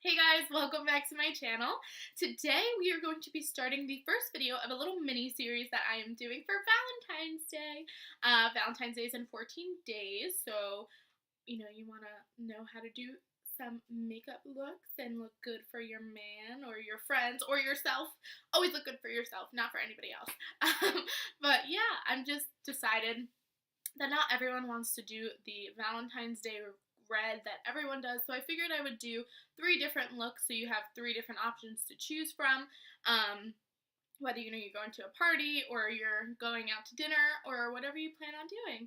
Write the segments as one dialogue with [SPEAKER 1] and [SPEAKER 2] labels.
[SPEAKER 1] Hey guys, welcome back to my channel. Today we are going to be starting the first video of a little mini series that I am doing for Valentine's Day. Valentine's Day is in 14 days, so you want to know how to do some makeup looks and look good for your man or your friends or yourself. Always look good for yourself, not for anybody else. But yeah, I'm just decided that not everyone wants to do the Valentine's Day red that everyone does, so I figured I would do 3 different looks so you have 3 different options to choose from. Whether you're going to a party or you're going out to dinner or whatever you plan on doing.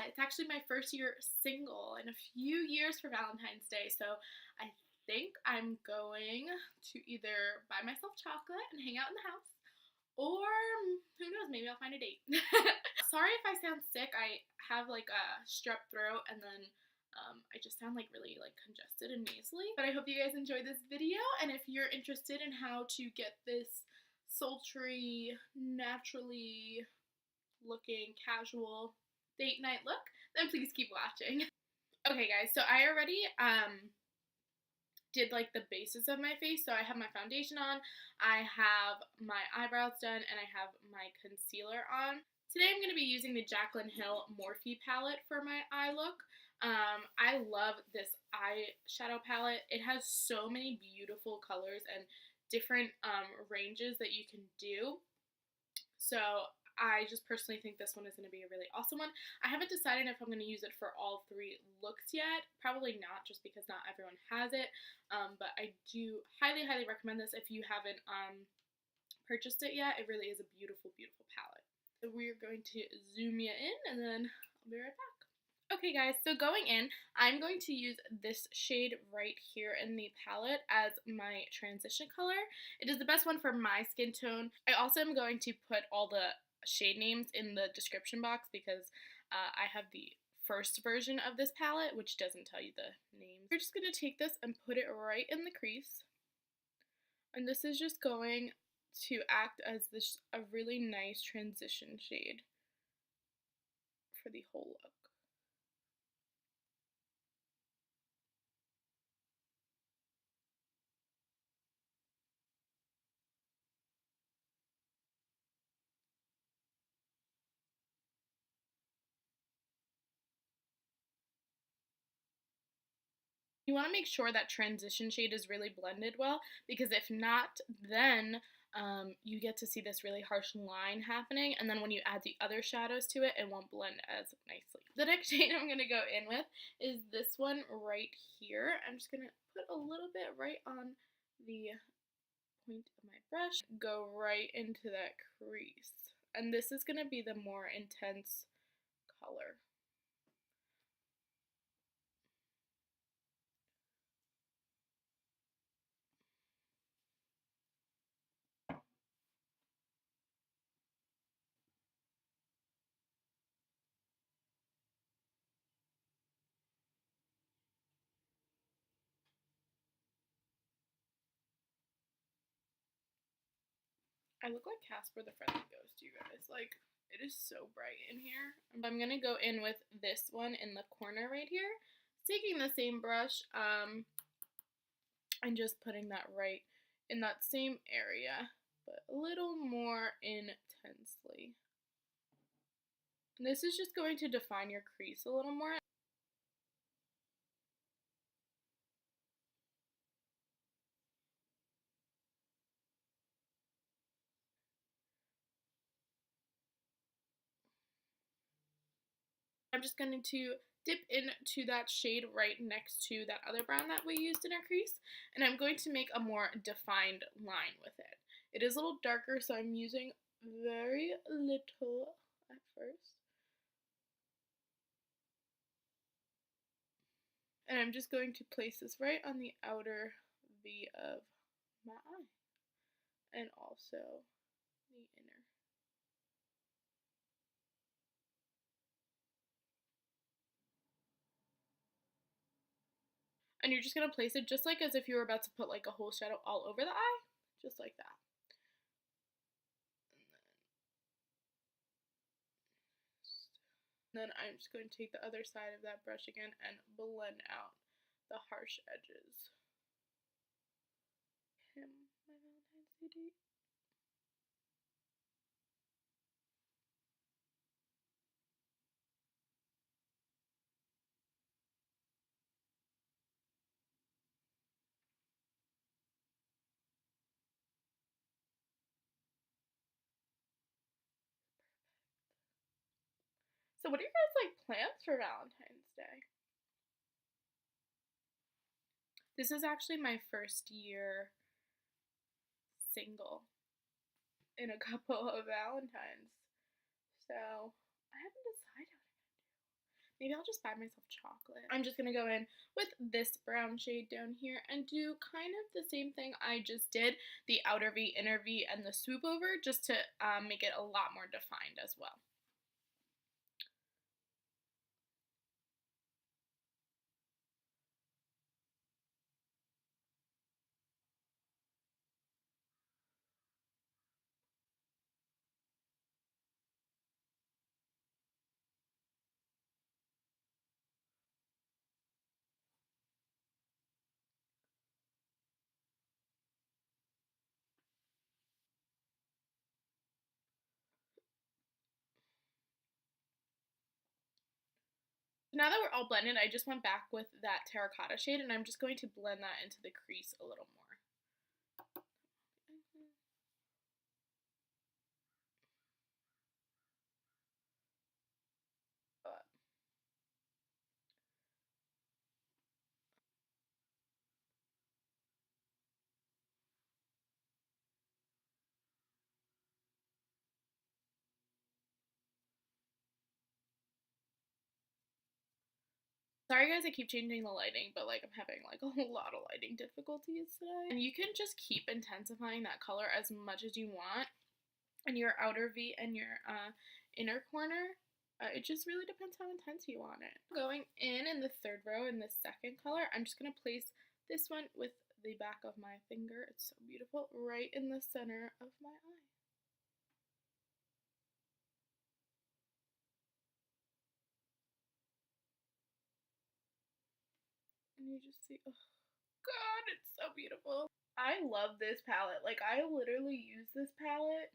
[SPEAKER 1] It's actually my first year single in a few years for Valentine's Day, so I think I'm going to either buy myself chocolate and hang out in the house, or who knows, maybe I'll find a date. Sorry if I sound sick. I have like a strep throat, and then I just sound like really congested and nasally. But I hope you guys enjoy this video, and if you're interested in how to get this sultry, naturally looking, casual date night look, then please keep watching. Okay guys, so I already did like the bases of my face. So I have my foundation on, I have my eyebrows done, and I have my concealer on. Today I'm going to be using the Jaclyn Hill Morphe palette for my eye look. I love this eyeshadow palette. It has so many beautiful colors and different ranges that you can do. So I just personally think this one is going to be a really awesome one. I haven't decided if I'm going to use it for all 3 looks yet. Probably not, just because not everyone has it. But I do highly recommend this if you haven't purchased it yet. It really is a beautiful, beautiful palette. So we're going to zoom you in, and then I'll be right back. Okay guys, so going in, I'm going to use this shade right here in the palette as my transition color. It is the best one for my skin tone. I also am going to put all the shade names in the description box because I have the first version of this palette, which doesn't tell you the names. We're just going to take this and put it right in the crease. And this is just going to act as a really nice transition shade for the whole look. You want to make sure that transition shade is really blended well, because if not, then you get to see this really harsh line happening, and then when you add the other shadows to it, it won't blend as nicely. The next shade I'm going to go in with is this one right here. I'm just going to put a little bit right on the point of my brush, go right into that crease, and this is going to be the more intense color. I look like Casper the Friendly Ghost, you guys. Like, it is so bright in here. I'm going to go in with this one in the corner right here. Taking the same brush and just putting that right in that same area, but a little more intensely. And this is just going to define your crease a little more. I'm just going to dip into that shade right next to that other brown that we used in our crease, and I'm going to make a more defined line with it. It is a little darker, so I'm using very little at first. And I'm just going to place this right on the outer V of my eye, and also the inner. And you're just going to place it just like as if you were about to put like a whole shadow all over the eye, just like that. And then I'm just going to take the other side of that brush again and blend out the harsh edges. Day date. So what are your guys like plans for Valentine's Day? This is actually my first year single in a couple of Valentines. So I haven't decided what I'm gonna do. Maybe I'll just buy myself chocolate. I'm just gonna go in with this brown shade down here and do kind of the same thing I just did, the outer V, inner V, and the swoop over, just to make it a lot more defined as well. Now that we're all blended, I just went back with that terracotta shade and I'm just going to blend that into the crease a little more. Sorry guys, I keep changing the lighting, but like I'm having like a lot of lighting difficulties today. And you can just keep intensifying that color as much as you want in your outer V and your inner corner. It just really depends how intense you want it. Going in the third row in the second color, I'm just going to place this one with the back of my finger. It's so beautiful, right in the center of my eye. And you just see, oh god, it's so beautiful. I love this palette. Like, I literally use this palette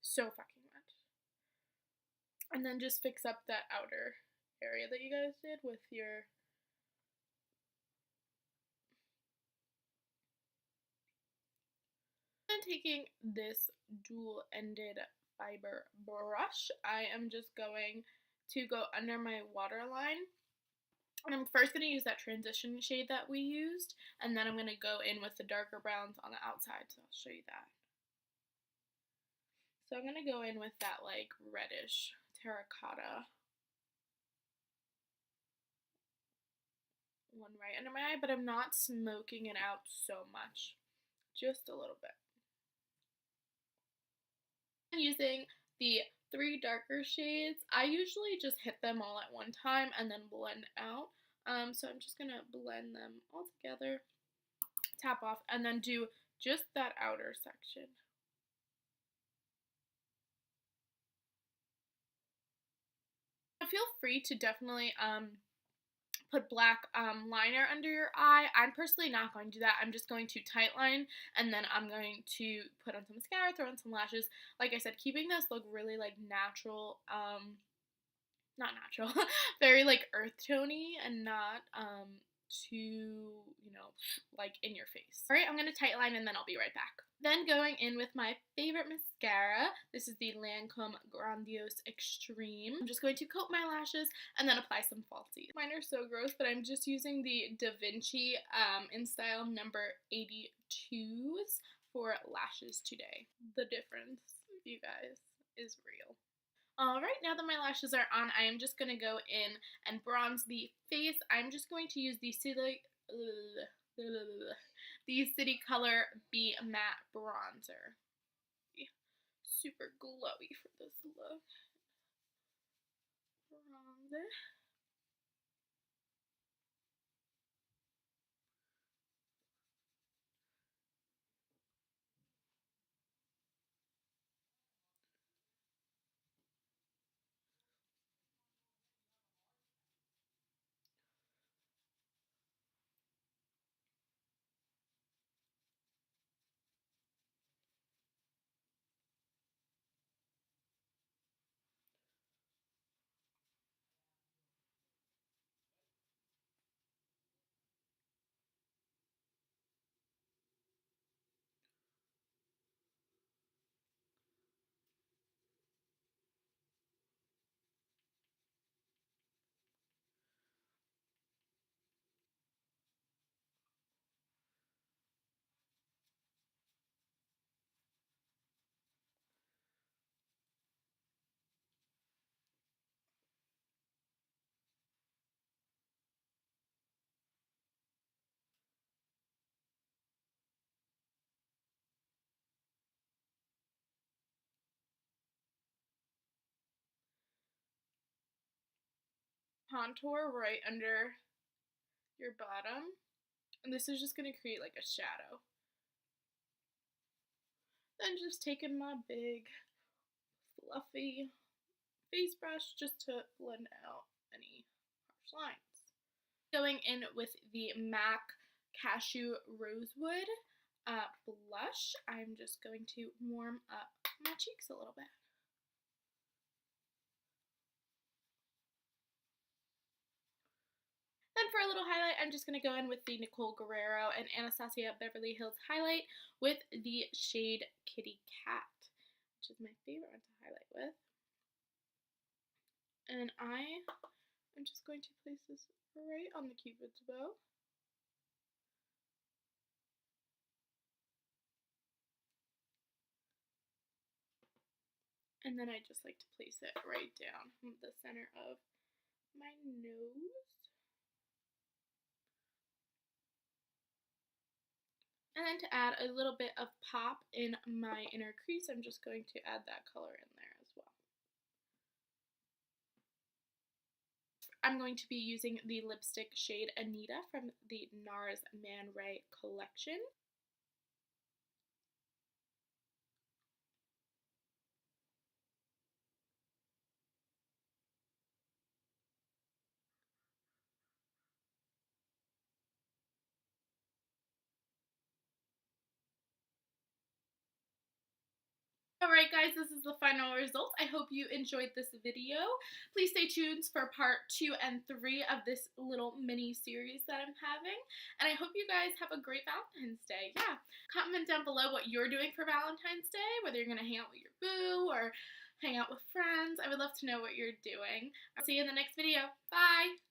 [SPEAKER 1] so fucking much. And then just fix up that outer area that you guys did with your... And taking this dual-ended fiber brush, I am just going to go under my waterline. And I'm first going to use that transition shade that we used, and then I'm going to go in with the darker browns on the outside, so I'll show you that. So I'm going to go in with that like reddish terracotta one right under my eye, but I'm not smoking it out so much, just a little bit. I'm using the 3 darker shades. I usually just hit them all at one time and then blend out. So I'm just going to blend them all together, tap off, and then do just that outer section. Feel free to definitely put black liner under your eye. I'm personally not going to do that. I'm just going to tightline, and then I'm going to put on some mascara, throw on some lashes. Like I said, keeping this look really like natural, not natural, very like earth tony and not too, you know, like in your face. Alright, I'm going to tightline and then I'll be right back. Then going in with my favorite mascara. This is the Lancome Grandiose Extreme. I'm just going to coat my lashes and then apply some falsies. Mine are so gross, but I'm just using the Vinci in style number 82s for lashes today. The difference, you guys, is real. Alright, now that my lashes are on, I am just going to go in and bronze the face. I'm just going to use the City Color Be Matte Bronzer. Super glowy for this look. Bronzer. contour right under your bottom. And this is just going to create like a shadow. Then just taking my big fluffy face brush just to blend out any harsh lines. Going in with the MAC Cashew Rosewood blush, I'm just going to warm up my cheeks a little bit. Then for a little highlight, I'm just going to go in with the Nicole Guerriero and Anastasia Beverly Hills highlight with the shade Kitty Cat, which is my favorite one to highlight with. And I am just going to place this right on the Cupid's bow. And then I just like to place it right down the center of my nose. And then to add a little bit of pop in my inner crease, I'm just going to add that color in there as well. I'm going to be using the lipstick shade Anita from the NARS Man Ray collection. Alright guys, this is the final result. I hope you enjoyed this video. Please stay tuned for part 2 and 3 of this little mini series that I'm having. And I hope you guys have a great Valentine's Day. Yeah, comment down below what you're doing for Valentine's Day, whether you're going to hang out with your boo or hang out with friends. I would love to know what you're doing. I'll see you in the next video. Bye!